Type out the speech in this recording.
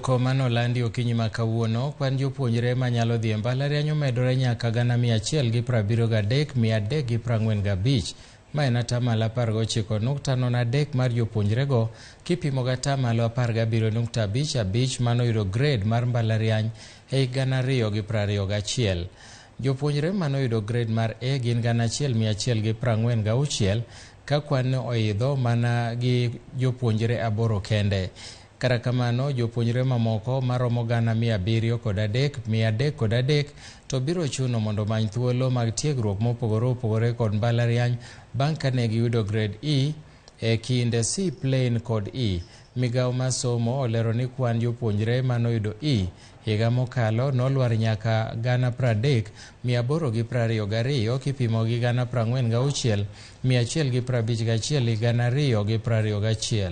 Duoko manolandi okinyi ma kawuono, kwan jopuonjre manyalo dhi e mbalariany omedore nyaka 173,345. Ma en 19.03% mar jopuonjrego kipimo gi 17.55% manoyudo grade mar mbalariany e higa 2021. Jopuonjre manoyudo grade mar A gin 1,146 ka kwan oidho mana gi jopuonjre 8 kende. Kata kamano, jopuonjre mamoko maromo 703,303 to biro chuno mondo many thuolo mag tiegruok mopogore opogore kod mbalariany bang' kane giyudo grade E e kind C plain kod E. Migawo mar somo olero ni kwan jopuonjre manoyudo E higa mokalo nolwar nyaka 30,822 kipimo gi 46,151 higa 2021.